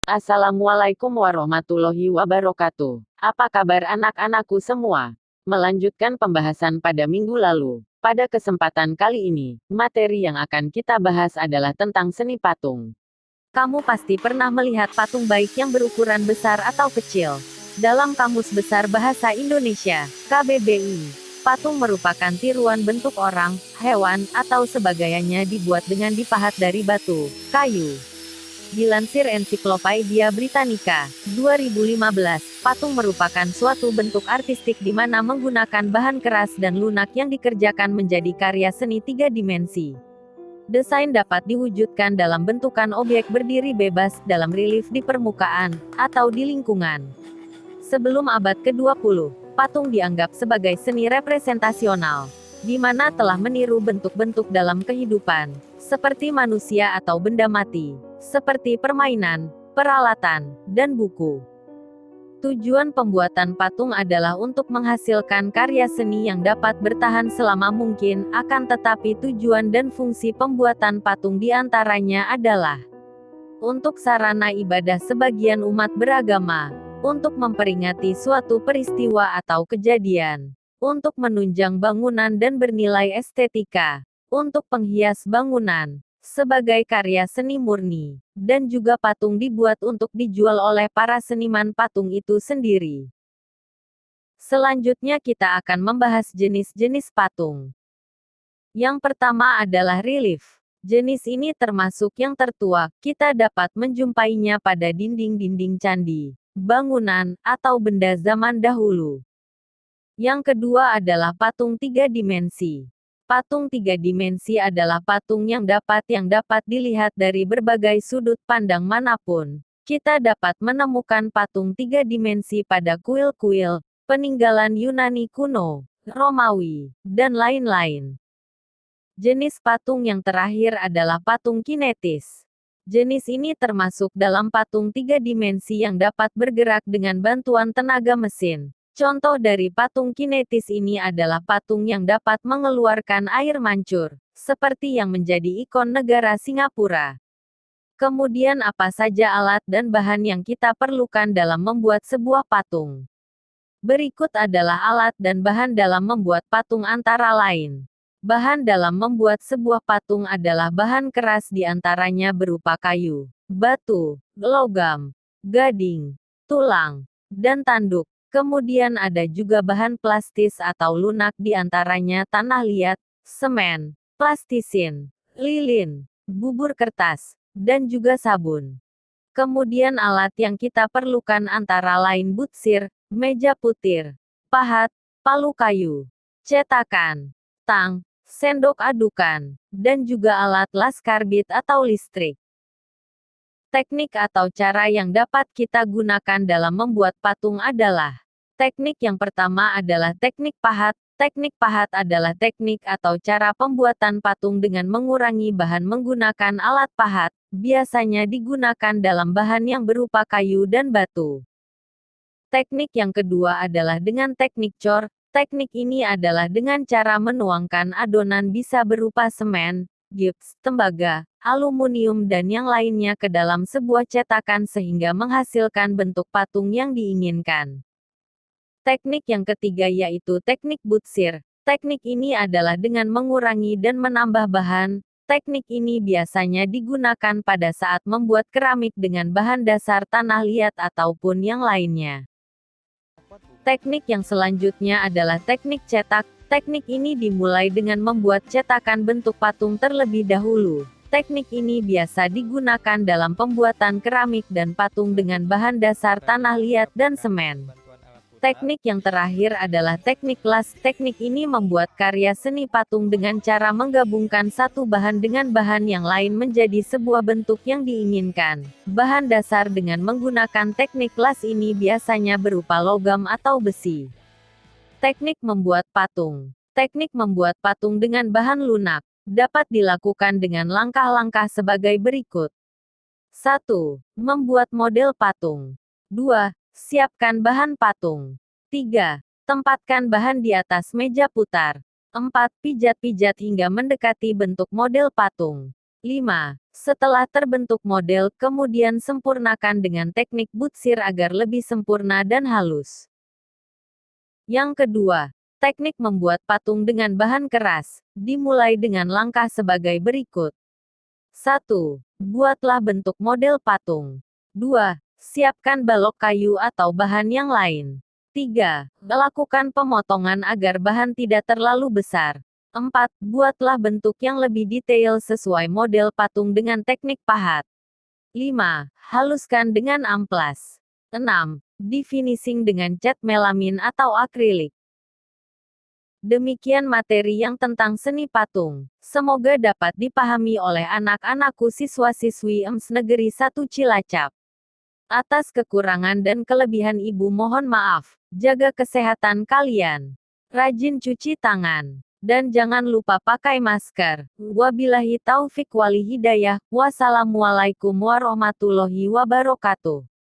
Assalamualaikum warahmatullahi wabarakatuh. Apa kabar anak-anakku semua? Melanjutkan pembahasan pada minggu lalu. Pada kesempatan kali ini, materi yang akan kita bahas adalah tentang seni patung. Kamu pasti pernah melihat patung baik yang berukuran besar atau kecil. Dalam Kamus Besar Bahasa Indonesia, KBBI, patung merupakan tiruan bentuk orang, hewan, atau sebagainya dibuat dengan dipahat dari batu, kayu. Dilansir Ensiklopedia Britannica, 2015, patung merupakan suatu bentuk artistik di mana menggunakan bahan keras dan lunak yang dikerjakan menjadi karya seni tiga dimensi. Desain dapat diwujudkan dalam bentukan objek berdiri bebas, dalam relief di permukaan, atau di lingkungan. Sebelum abad ke-20, patung dianggap sebagai seni representasional, di mana telah meniru bentuk-bentuk dalam kehidupan, seperti manusia atau benda mati, seperti permainan, peralatan, dan buku. Tujuan pembuatan patung adalah untuk menghasilkan karya seni yang dapat bertahan selama mungkin, akan tetapi tujuan dan fungsi pembuatan patung diantaranya adalah untuk sarana ibadah sebagian umat beragama, untuk memperingati suatu peristiwa atau kejadian, untuk menunjang bangunan dan bernilai estetika, untuk penghias bangunan, sebagai karya seni murni, dan juga patung dibuat untuk dijual oleh para seniman patung itu sendiri. Selanjutnya kita akan membahas jenis-jenis patung. Yang pertama adalah relief. Jenis ini termasuk yang tertua, kita dapat menjumpainya pada dinding-dinding candi, bangunan, atau benda zaman dahulu. Yang kedua adalah patung tiga dimensi. Patung tiga dimensi adalah patung yang dapat dilihat dari berbagai sudut pandang manapun. Kita dapat menemukan patung tiga dimensi pada kuil-kuil, peninggalan Yunani kuno, Romawi, dan lain-lain. Jenis patung yang terakhir adalah patung kinetis. Jenis ini termasuk dalam patung tiga dimensi yang dapat bergerak dengan bantuan tenaga mesin. Contoh dari patung kinetis ini adalah patung yang dapat mengeluarkan air mancur, seperti yang menjadi ikon negara Singapura. Kemudian apa saja alat dan bahan yang kita perlukan dalam membuat sebuah patung? Berikut adalah alat dan bahan dalam membuat patung antara lain. Bahan dalam membuat sebuah patung adalah bahan keras diantaranya berupa kayu, batu, logam, gading, tulang, dan tanduk. Kemudian ada juga bahan plastis atau lunak diantaranya tanah liat, semen, plastisin, lilin, bubur kertas, dan juga sabun. Kemudian alat yang kita perlukan antara lain butsir, meja putir, pahat, palu kayu, cetakan, tang, sendok adukan, dan juga alat las karbit atau listrik. Teknik atau cara yang dapat kita gunakan dalam membuat patung adalah: teknik yang pertama adalah teknik pahat. Teknik pahat adalah teknik atau cara pembuatan patung dengan mengurangi bahan menggunakan alat pahat, biasanya digunakan dalam bahan yang berupa kayu dan batu. Teknik yang kedua adalah dengan teknik cor. Teknik ini adalah dengan cara menuangkan adonan bisa berupa semen, gips, tembaga, aluminium dan yang lainnya ke dalam sebuah cetakan sehingga menghasilkan bentuk patung yang diinginkan. Teknik yang ketiga yaitu teknik butsir. Teknik ini adalah dengan mengurangi dan menambah bahan. Teknik ini biasanya digunakan pada saat membuat keramik dengan bahan dasar tanah liat ataupun yang lainnya. Teknik yang selanjutnya adalah teknik cetak. Teknik ini dimulai dengan membuat cetakan bentuk patung terlebih dahulu. Teknik ini biasa digunakan dalam pembuatan keramik dan patung dengan bahan dasar tanah liat dan semen. Teknik yang terakhir adalah teknik las. Teknik ini membuat karya seni patung dengan cara menggabungkan satu bahan dengan bahan yang lain menjadi sebuah bentuk yang diinginkan. Bahan dasar dengan menggunakan teknik las ini biasanya berupa logam atau besi. Teknik membuat patung. Teknik membuat patung dengan bahan lunak dapat dilakukan dengan langkah-langkah sebagai berikut. 1. Membuat model patung. 2. Siapkan bahan patung. 3. Tempatkan bahan di atas meja putar. 4. Pijat-pijat hingga mendekati bentuk model patung. 5. Setelah terbentuk model, kemudian sempurnakan dengan teknik butsir agar lebih sempurna dan halus. Yang kedua, teknik membuat patung dengan bahan keras, dimulai dengan langkah sebagai berikut. 1. Buatlah bentuk model patung. 2. Siapkan balok kayu atau bahan yang lain. 3. Lakukan pemotongan agar bahan tidak terlalu besar. 4. Buatlah bentuk yang lebih detail sesuai model patung dengan teknik pahat. 5. Haluskan dengan amplas. 6. Di-finishing dengan cat melamin atau akrilik. Demikian materi yang tentang seni patung. Semoga dapat dipahami oleh anak-anakku siswa-siswi EMS Negeri 1 Cilacap. Atas kekurangan dan kelebihan ibu mohon maaf. Jaga kesehatan kalian. Rajin cuci tangan. Dan jangan lupa pakai masker. Wabillahi taufik wal hidayah. Wassalamualaikum warahmatullahi wabarakatuh.